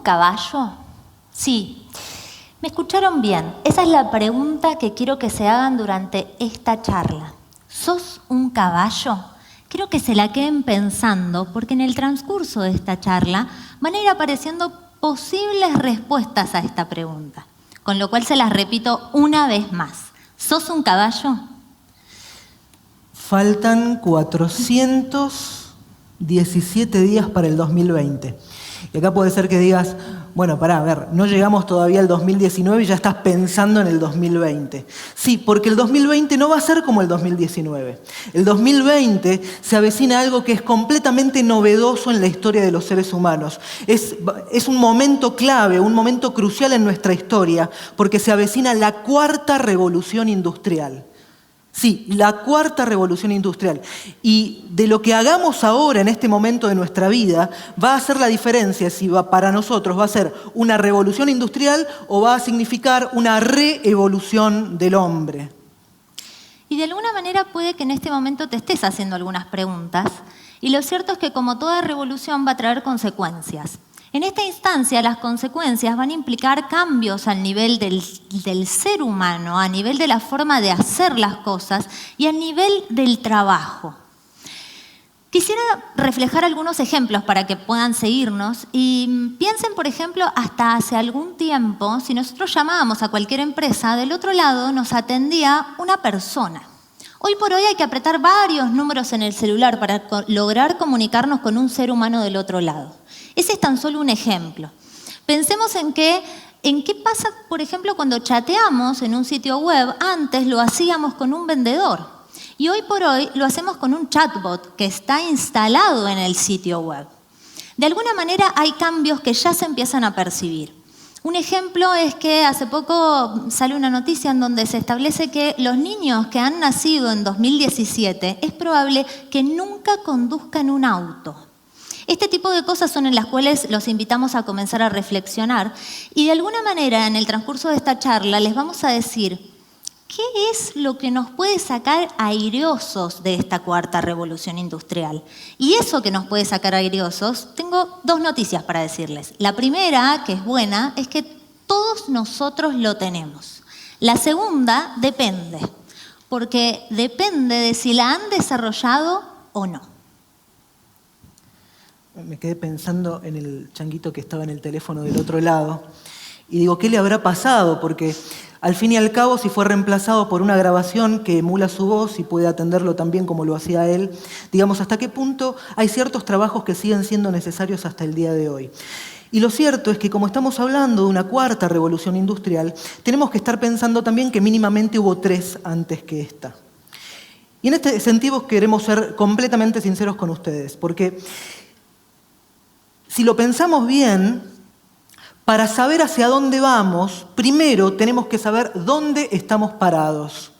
caballo? Sí, me escucharon bien. Esa es la pregunta que quiero que se hagan durante esta charla. ¿Sos un caballo? Quiero que se la queden pensando, porque en el transcurso de esta charla van a ir apareciendo posibles respuestas a esta pregunta. Con lo cual se las repito una vez más. ¿Sos un caballo? Faltan 417 días para el 2020. Y acá puede ser que digas, bueno, pará, a ver, no llegamos todavía al 2019 y ya estás pensando en el 2020. Sí, porque el 2020 no va a ser como el 2019. El 2020 se avecina algo que es completamente novedoso en la historia de los seres humanos. Es un momento clave, un momento crucial en nuestra historia, porque se avecina la cuarta revolución industrial. Sí, la cuarta revolución industrial. Y de lo que hagamos ahora en este momento de nuestra vida va a hacer la diferencia si para nosotros va a ser una revolución industrial o va a significar una reevolución del hombre. Y de alguna manera puede que en este momento te estés haciendo algunas preguntas. Y lo cierto es que como toda revolución va a traer consecuencias. En esta instancia, las consecuencias van a implicar cambios al nivel del ser humano, a nivel de la forma de hacer las cosas y a nivel del trabajo. Quisiera reflejar algunos ejemplos para que puedan seguirnos y piensen, por ejemplo, hasta hace algún tiempo, si nosotros llamábamos a cualquier empresa, del otro lado nos atendía una persona. Hoy por hoy hay que apretar varios números en el celular para lograr comunicarnos con un ser humano del otro lado. Ese es tan solo un ejemplo. Pensemos en qué pasa, por ejemplo, cuando chateamos en un sitio web. Antes lo hacíamos con un vendedor y hoy por hoy lo hacemos con un chatbot que está instalado en el sitio web. De alguna manera hay cambios que ya se empiezan a percibir. Un ejemplo es que hace poco sale una noticia en donde se establece que los niños que han nacido en 2017 es probable que nunca conduzcan un auto. Este tipo de cosas son en las cuales los invitamos a comenzar a reflexionar y de alguna manera en el transcurso de esta charla les vamos a decir qué es lo que nos puede sacar airosos de esta cuarta revolución industrial. Y eso que nos puede sacar airosos, tengo dos noticias para decirles. La primera, que es buena, es que todos nosotros lo tenemos. La segunda, depende, porque depende de si la han desarrollado o no. Me quedé pensando en el changuito que estaba en el teléfono del otro lado y digo, ¿qué le habrá pasado? Porque al fin y al cabo, si fue reemplazado por una grabación que emula su voz y puede atenderlo tan bien como lo hacía él, digamos, ¿hasta qué punto hay ciertos trabajos que siguen siendo necesarios hasta el día de hoy? Y lo cierto es que como estamos hablando de una cuarta revolución industrial, tenemos que estar pensando también que mínimamente hubo 3 antes que esta. Y en este sentido queremos ser completamente sinceros con ustedes, porque si lo pensamos bien, para saber hacia dónde vamos, primero tenemos que saber dónde estamos parados.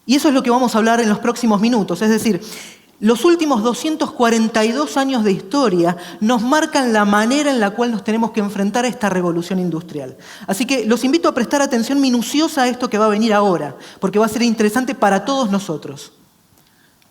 Y eso es lo que vamos a hablar en los próximos minutos. Es decir, los últimos 242 años de historia nos marcan la manera en la cual nos tenemos que enfrentar a esta revolución industrial. Así que los invito a prestar atención minuciosa a esto que va a venir ahora, porque va a ser interesante para todos nosotros.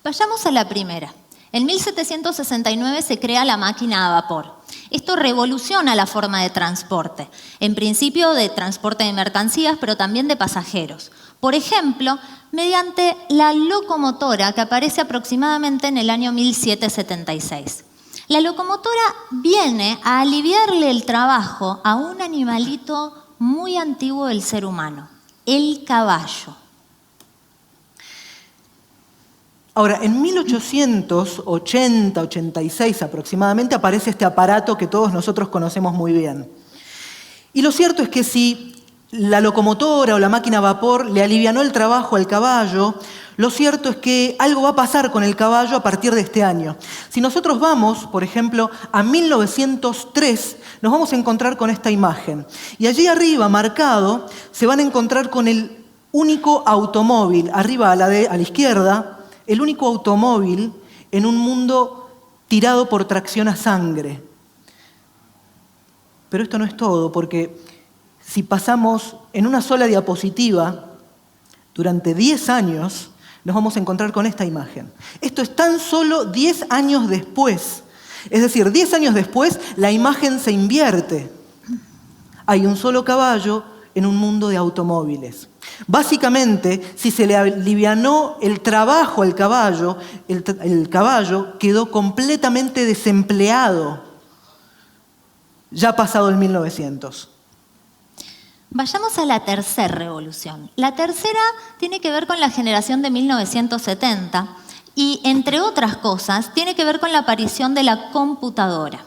Vayamos a la primera. En 1769 se crea la máquina a vapor. Esto revoluciona la forma de transporte, en principio de transporte de mercancías, pero también de pasajeros. Por ejemplo, mediante la locomotora que aparece aproximadamente en el año 1776. La locomotora viene a aliviarle el trabajo a un animalito muy antiguo del ser humano, el caballo. Ahora, en 1880-86 aproximadamente aparece este aparato que todos nosotros conocemos muy bien. Y lo cierto es que si la locomotora o la máquina a vapor le alivianó el trabajo al caballo, lo cierto es que algo va a pasar con el caballo a partir de este año. Si nosotros vamos, por ejemplo, a 1903, nos vamos a encontrar con esta imagen. Y allí arriba, marcado, se van a encontrar con el único automóvil, arriba a la izquierda, el único automóvil en un mundo tirado por tracción a sangre. Pero esto no es todo, porque si pasamos en una sola diapositiva durante 10 años, nos vamos a encontrar con esta imagen. Esto es tan solo 10 años después Es decir, 10 años después, la imagen se invierte. Hay un solo caballo en un mundo de automóviles. Básicamente, si se le alivianó el trabajo al caballo, el caballo quedó completamente desempleado, ya pasado el 1900. Vayamos a la tercera revolución. La tercera tiene que ver con la generación de 1970 y, entre otras cosas, tiene que ver con la aparición de la computadora.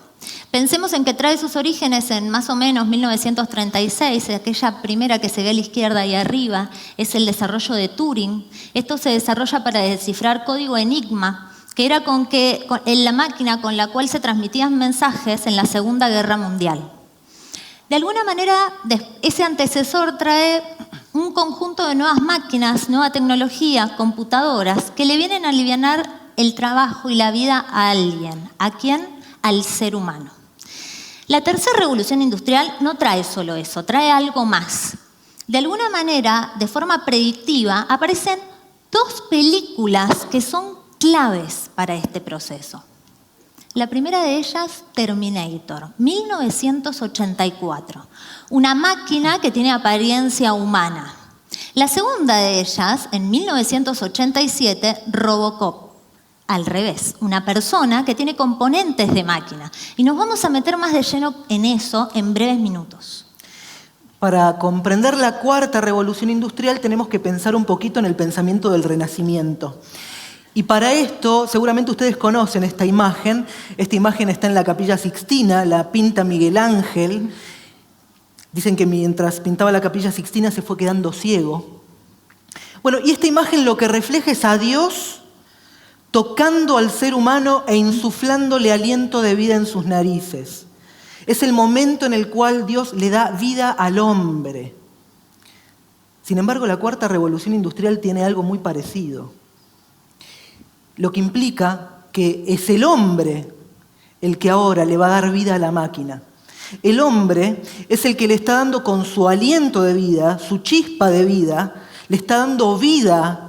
Pensemos en que trae sus orígenes en más o menos 1936, aquella primera que se ve a la izquierda y arriba, es el desarrollo de Turing. Esto se desarrolla para descifrar código Enigma, que era la máquina con la cual se transmitían mensajes en la Segunda Guerra Mundial. De alguna manera, ese antecesor trae un conjunto de nuevas máquinas, nueva tecnología, computadoras, que le vienen a alivianar el trabajo y la vida a alguien. ¿A quién? Al ser humano. La tercera revolución industrial no trae solo eso, trae algo más. De alguna manera, de forma predictiva, aparecen dos películas que son claves para este proceso. La primera de ellas, Terminator, 1984. Una máquina que tiene apariencia humana. La segunda de ellas, en 1987, Robocop. Al revés, una persona que tiene componentes de máquina. Y nos vamos a meter más de lleno en eso en breves minutos. Para comprender la cuarta revolución industrial tenemos que pensar un poquito en el pensamiento del Renacimiento. Y para esto, seguramente ustedes conocen esta imagen. Esta imagen está en la Capilla Sixtina, la pinta Miguel Ángel. Dicen que mientras pintaba la Capilla Sixtina se fue quedando ciego. Bueno, y esta imagen lo que refleja es a Dios tocando al ser humano e insuflándole aliento de vida en sus narices. Es el momento en el cual Dios le da vida al hombre. Sin embargo, la cuarta revolución industrial tiene algo muy parecido. Lo que implica que es el hombre el que ahora le va a dar vida a la máquina. El hombre es el que le está dando con su aliento de vida, su chispa de vida, le está dando vida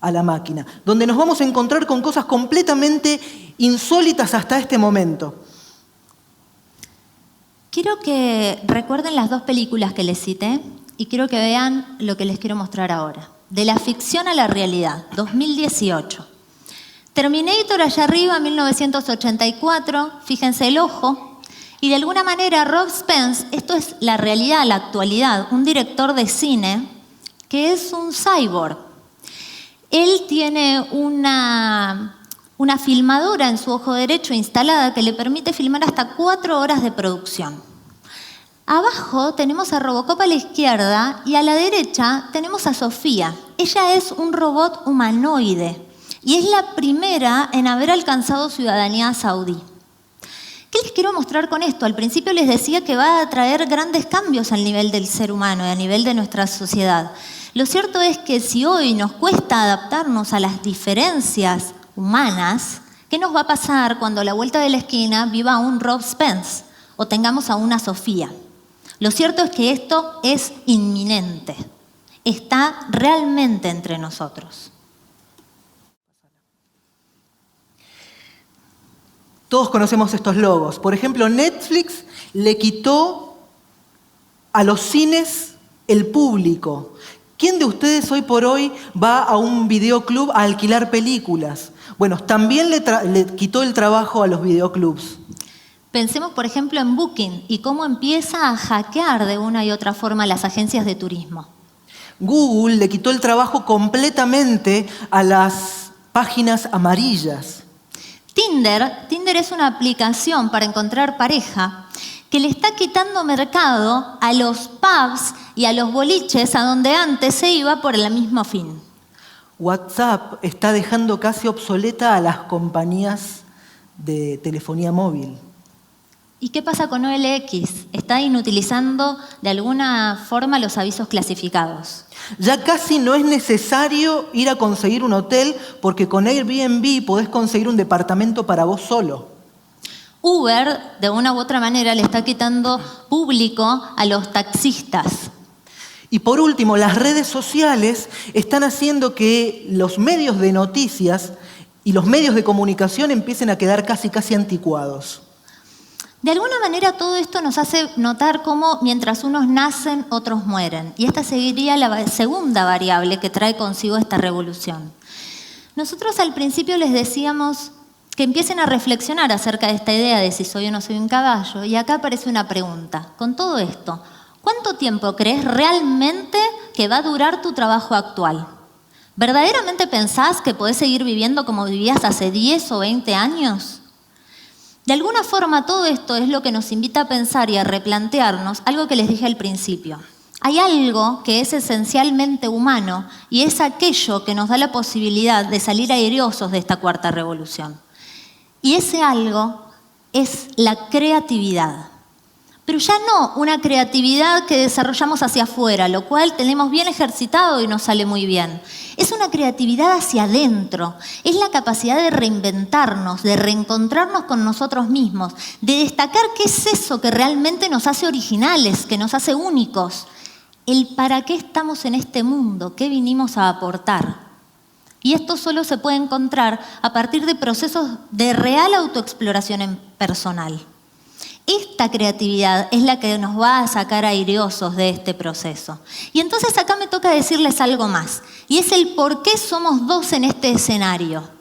a la máquina, donde nos vamos a encontrar con cosas completamente insólitas hasta este momento. Quiero que recuerden las dos películas que les cité y quiero que vean lo que les quiero mostrar ahora. De la ficción a la realidad, 2018. Terminator allá arriba, 1984, fíjense el ojo. Y de alguna manera Rob Spence, esto es la realidad, la actualidad, un director de cine que es un cyborg. Él tiene una filmadora en su ojo derecho instalada que le permite filmar hasta 4 horas de producción. Abajo tenemos a Robocop a la izquierda y a la derecha tenemos a Sofía. Ella es un robot humanoide y es la primera en haber alcanzado ciudadanía saudí. ¿Qué les quiero mostrar con esto? Al principio les decía que va a traer grandes cambios al nivel del ser humano y a nivel de nuestra sociedad. Lo cierto es que si hoy nos cuesta adaptarnos a las diferencias humanas, ¿qué nos va a pasar cuando a la vuelta de la esquina viva un Rob Spence o tengamos a una Sofía? Lo cierto es que esto es inminente, está realmente entre nosotros. Todos conocemos estos logos. Por ejemplo, Netflix le quitó a los cines el público. ¿Quién de ustedes hoy por hoy va a un videoclub a alquilar películas? Bueno, también le quitó el trabajo a los videoclubs. Pensemos, por ejemplo, en Booking y cómo empieza a hackear de una y otra forma las agencias de turismo. Google le quitó el trabajo completamente a las páginas amarillas. Tinder es una aplicación para encontrar pareja que le está quitando mercado a los pubs y a los boliches a donde antes se iba por el mismo fin. WhatsApp está dejando casi obsoleta a las compañías de telefonía móvil. ¿Y qué pasa con OLX? Está inutilizando de alguna forma los avisos clasificados. Ya casi no es necesario ir a conseguir un hotel porque con Airbnb podés conseguir un departamento para vos solo. Uber, de una u otra manera, le está quitando público a los taxistas. Y por último, las redes sociales están haciendo que los medios de noticias y los medios de comunicación empiecen a quedar casi anticuados. De alguna manera todo esto nos hace notar cómo mientras unos nacen, otros mueren. Y esta sería la segunda variable que trae consigo esta revolución. Nosotros al principio les decíamos que empiecen a reflexionar acerca de esta idea de si soy o no soy un caballo. Y acá aparece una pregunta. Con todo esto, ¿cuánto tiempo crees realmente que va a durar tu trabajo actual? ¿Verdaderamente pensás que podés seguir viviendo como vivías hace 10 o 20 años? De alguna forma todo esto es lo que nos invita a pensar y a replantearnos algo que les dije al principio. Hay algo que es esencialmente humano y es aquello que nos da la posibilidad de salir airiosos de esta cuarta revolución. Y ese algo es la creatividad. Pero ya no una creatividad que desarrollamos hacia afuera, lo cual tenemos bien ejercitado y nos sale muy bien. Es una creatividad hacia adentro. Es la capacidad de reinventarnos, de reencontrarnos con nosotros mismos, de destacar qué es eso que realmente nos hace originales, que nos hace únicos. El para qué estamos en este mundo, qué vinimos a aportar. Y esto solo se puede encontrar a partir de procesos de real autoexploración personal. Esta creatividad es la que nos va a sacar airiosos de este proceso. Y entonces acá me toca decirles algo más, y es el por qué somos dos en este escenario.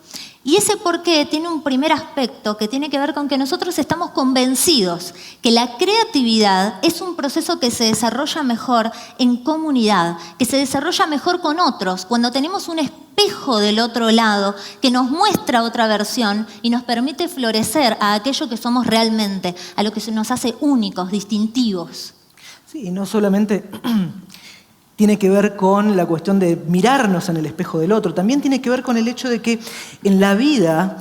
Y ese por qué tiene un primer aspecto que tiene que ver con que nosotros estamos convencidos que la creatividad es un proceso que se desarrolla mejor en comunidad, que se desarrolla mejor con otros, cuando tenemos un espejo del otro lado que nos muestra otra versión y nos permite florecer a aquello que somos realmente, a lo que nos hace únicos, distintivos. Sí, no solamente tiene que ver con la cuestión de mirarnos en el espejo del otro, también tiene que ver con el hecho de que en la vida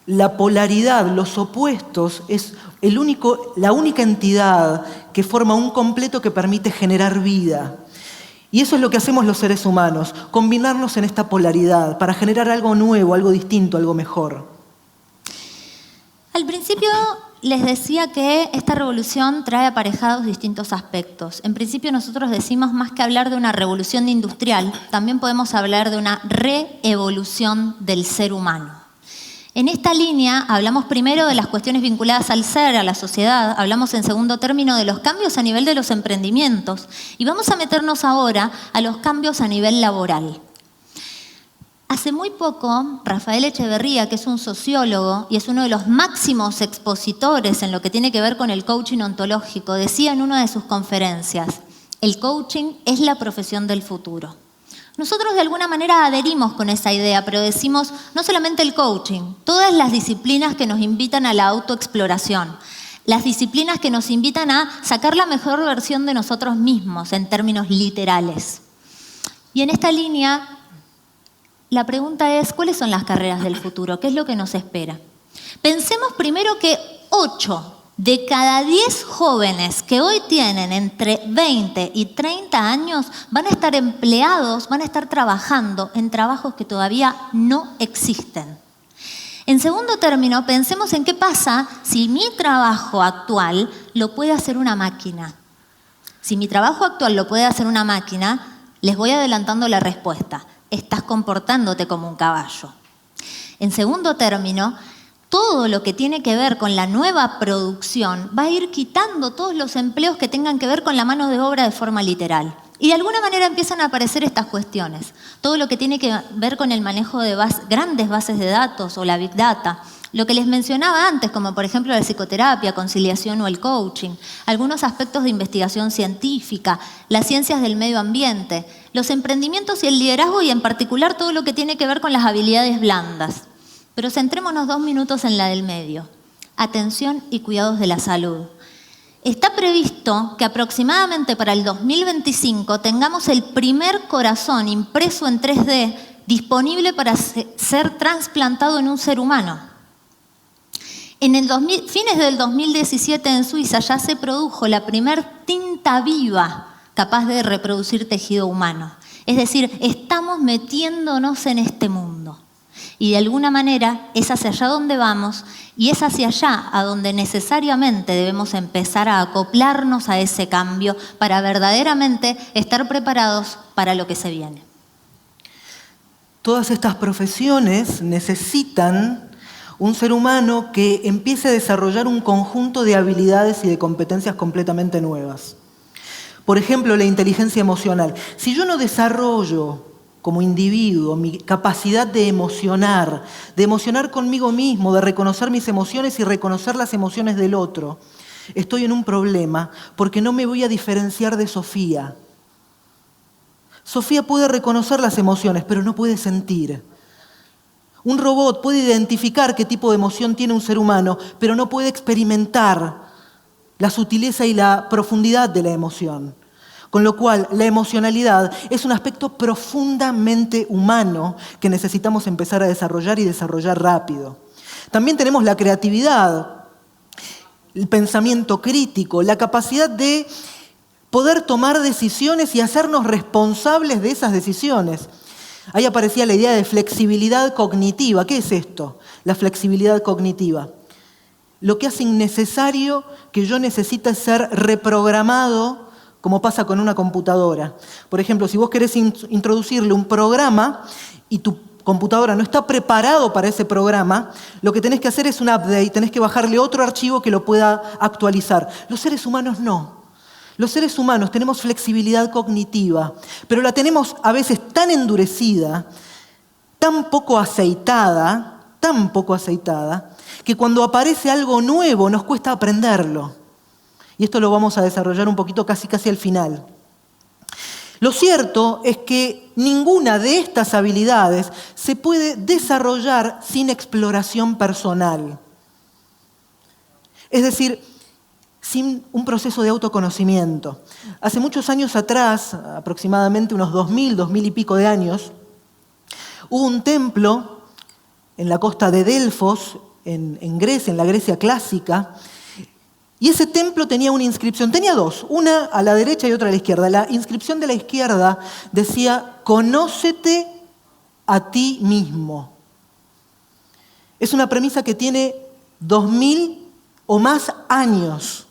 la polaridad, los opuestos, es la única entidad que forma un completo que permite generar vida. Y eso es lo que hacemos los seres humanos, combinarnos en esta polaridad para generar algo nuevo, algo distinto, algo mejor. Al principio les decía que esta revolución trae aparejados distintos aspectos. En principio nosotros decimos, más que hablar de una revolución industrial, también podemos hablar de una reevolución del ser humano. En esta línea hablamos primero de las cuestiones vinculadas al ser, a la sociedad, hablamos en segundo término de los cambios a nivel de los emprendimientos y vamos a meternos ahora a los cambios a nivel laboral. Hace muy poco, Rafael Echeverría, que es un sociólogo y es uno de los máximos expositores en lo que tiene que ver con el coaching ontológico, decía en una de sus conferencias, el coaching es la profesión del futuro. Nosotros de alguna manera adherimos con esa idea, pero decimos no solamente el coaching, todas las disciplinas que nos invitan a la autoexploración, las disciplinas que nos invitan a sacar la mejor versión de nosotros mismos en términos literales. Y en esta línea, la pregunta es, ¿cuáles son las carreras del futuro? ¿Qué es lo que nos espera? Pensemos primero que 8 de cada 10 jóvenes que hoy tienen entre 20 y 30 años van a estar empleados, van a estar trabajando en trabajos que todavía no existen. En segundo término, pensemos en qué pasa si mi trabajo actual lo puede hacer una máquina. Si mi trabajo actual lo puede hacer una máquina, les voy adelantando la respuesta. Estás comportándote como un caballo. En segundo término, todo lo que tiene que ver con la nueva producción va a ir quitando todos los empleos que tengan que ver con la mano de obra de forma literal. Y de alguna manera empiezan a aparecer estas cuestiones. Todo lo que tiene que ver con el manejo de grandes bases de datos o la Big Data. Lo que les mencionaba antes, como por ejemplo la psicoterapia, conciliación o el coaching, algunos aspectos de investigación científica, las ciencias del medio ambiente, los emprendimientos y el liderazgo y en particular todo lo que tiene que ver con las habilidades blandas. Pero centrémonos 2 minutos en la del medio. Atención y cuidados de la salud. Está previsto que aproximadamente para el 2025 tengamos el primer corazón impreso en 3D disponible para ser trasplantado en un ser humano. En fines del 2017 en Suiza ya se produjo la primer tinta viva capaz de reproducir tejido humano. Es decir, estamos metiéndonos en este mundo. Y de alguna manera es hacia allá donde vamos y es hacia allá a donde necesariamente debemos empezar a acoplarnos a ese cambio para verdaderamente estar preparados para lo que se viene. Todas estas profesiones necesitan un ser humano que empiece a desarrollar un conjunto de habilidades y de competencias completamente nuevas. Por ejemplo, la inteligencia emocional. Si yo no desarrollo como individuo mi capacidad de emocionar conmigo mismo, de reconocer mis emociones y reconocer las emociones del otro, estoy en un problema porque no me voy a diferenciar de Sofía. Sofía puede reconocer las emociones, pero no puede sentir. Un robot puede identificar qué tipo de emoción tiene un ser humano, pero no puede experimentar la sutileza y la profundidad de la emoción. Con lo cual, la emocionalidad es un aspecto profundamente humano que necesitamos empezar a desarrollar y desarrollar rápido. También tenemos la creatividad, el pensamiento crítico, la capacidad de poder tomar decisiones y hacernos responsables de esas decisiones. Ahí aparecía la idea de flexibilidad cognitiva. ¿Qué es esto? La flexibilidad cognitiva. Lo que hace innecesario que yo necesite ser reprogramado, como pasa con una computadora. Por ejemplo, si vos querés introducirle un programa y tu computadora no está preparado para ese programa, lo que tenés que hacer es un update, tenés que bajarle otro archivo que lo pueda actualizar. Los seres humanos no. Los seres humanos tenemos flexibilidad cognitiva, pero la tenemos a veces tan endurecida, tan poco aceitada, que cuando aparece algo nuevo nos cuesta aprenderlo. Y esto lo vamos a desarrollar un poquito casi al final. Lo cierto es que ninguna de estas habilidades se puede desarrollar sin exploración personal. Es decir, sin un proceso de autoconocimiento. Hace muchos años atrás, aproximadamente unos 2000 y pico de años, hubo un templo en la costa de Delfos, en Grecia, en la Grecia clásica, y ese templo tenía una inscripción, tenía dos, una a la derecha y otra a la izquierda. La inscripción de la izquierda decía, conócete a ti mismo. Es una premisa que tiene 2000 o más años.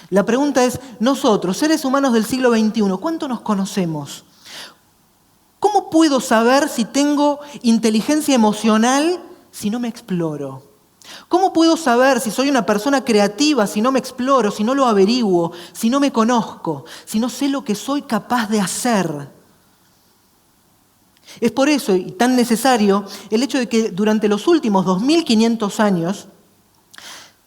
La pregunta es, nosotros, seres humanos del siglo XXI, ¿cuánto nos conocemos? ¿Cómo puedo saber si tengo inteligencia emocional si no me exploro? ¿Cómo puedo saber si soy una persona creativa si no me exploro, si no lo averiguo, si no me conozco, si no sé lo que soy capaz de hacer? Es por eso y tan necesario el hecho de que durante los últimos 2500 años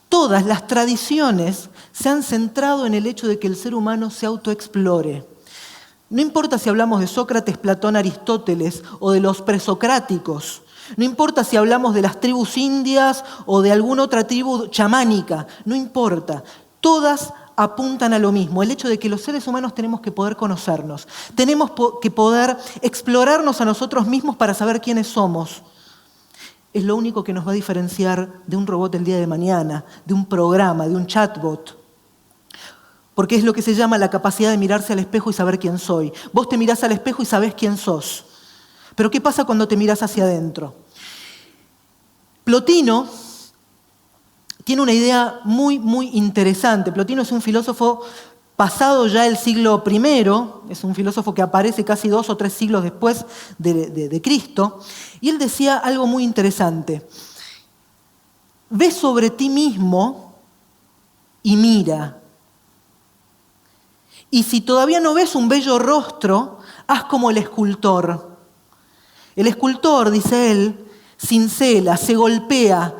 todas las tradiciones se han centrado en el hecho de que el ser humano se autoexplore. No importa si hablamos de Sócrates, Platón, Aristóteles o de los presocráticos. No importa si hablamos de las tribus indias o de alguna otra tribu chamánica. No importa. Todas apuntan a lo mismo. El hecho de que los seres humanos tenemos que poder conocernos. Tenemos que poder explorarnos a nosotros mismos para saber quiénes somos. Es lo único que nos va a diferenciar de un robot el día de mañana, de un programa, de un chatbot. Porque es lo que se llama la capacidad de mirarse al espejo y saber quién soy. Vos te mirás al espejo y sabés quién sos. Pero ¿qué pasa cuando te mirás hacia adentro? Plotino tiene una idea muy interesante. Plotino es un filósofo pasado ya el siglo I, es un filósofo que aparece casi 2 o 3 siglos después de Cristo, y él decía algo muy interesante. Ve sobre ti mismo y mira. Y si todavía no ves un bello rostro, haz como el escultor. El escultor, dice él, cincela, se golpea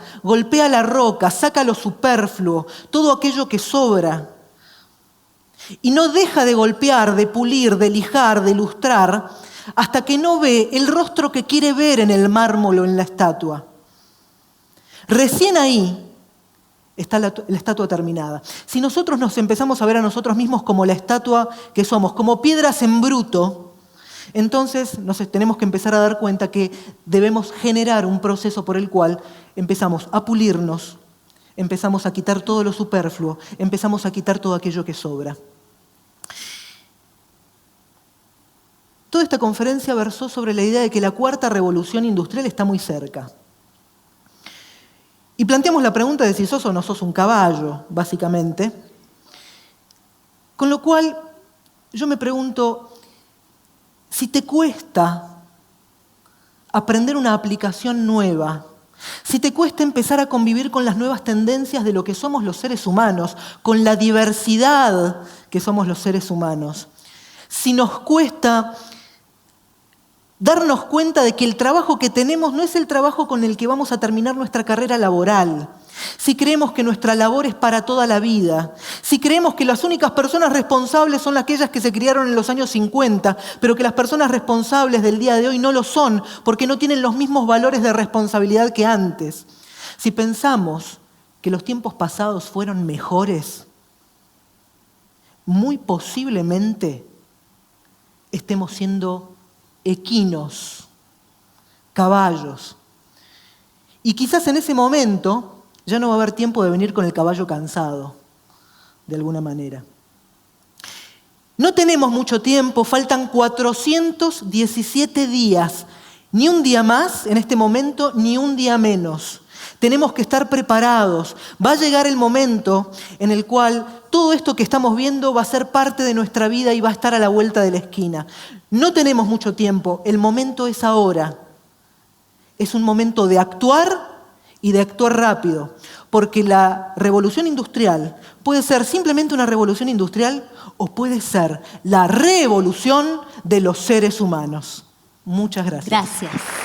la roca, saca lo superfluo, todo aquello que sobra. Y no deja de golpear, de pulir, de lijar, de lustrar, hasta que no ve el rostro que quiere ver en el mármol o en la estatua. Recién ahí está la estatua terminada. Si nosotros nos empezamos a ver a nosotros mismos como la estatua que somos, como piedras en bruto, entonces nos tenemos que empezar a dar cuenta que debemos generar un proceso por el cual empezamos a pulirnos, empezamos a quitar todo lo superfluo, empezamos a quitar todo aquello que sobra. Toda esta conferencia versó sobre la idea de que la cuarta revolución industrial está muy cerca. Y planteamos la pregunta de si sos o no sos un caballo, básicamente. Con lo cual, yo me pregunto, si te cuesta aprender una aplicación nueva, si te cuesta empezar a convivir con las nuevas tendencias de lo que somos los seres humanos, con la diversidad que somos los seres humanos, si nos cuesta darnos cuenta de que el trabajo que tenemos no es el trabajo con el que vamos a terminar nuestra carrera laboral, si creemos que nuestra labor es para toda la vida, si creemos que las únicas personas responsables son aquellas que se criaron en los años 50, pero que las personas responsables del día de hoy no lo son porque no tienen los mismos valores de responsabilidad que antes, si pensamos que los tiempos pasados fueron mejores, muy posiblemente estemos siendo equinos, caballos. Y quizás en ese momento ya no va a haber tiempo de venir con el caballo cansado, de alguna manera. No tenemos mucho tiempo, faltan 417 días, ni un día más en este momento, ni un día menos. Tenemos que estar preparados. Va a llegar el momento en el cual todo esto que estamos viendo va a ser parte de nuestra vida y va a estar a la vuelta de la esquina. No tenemos mucho tiempo, el momento es ahora. Es un momento de actuar y de actuar rápido, porque la revolución industrial puede ser simplemente una revolución industrial o puede ser la revolución de los seres humanos. Muchas gracias. Gracias.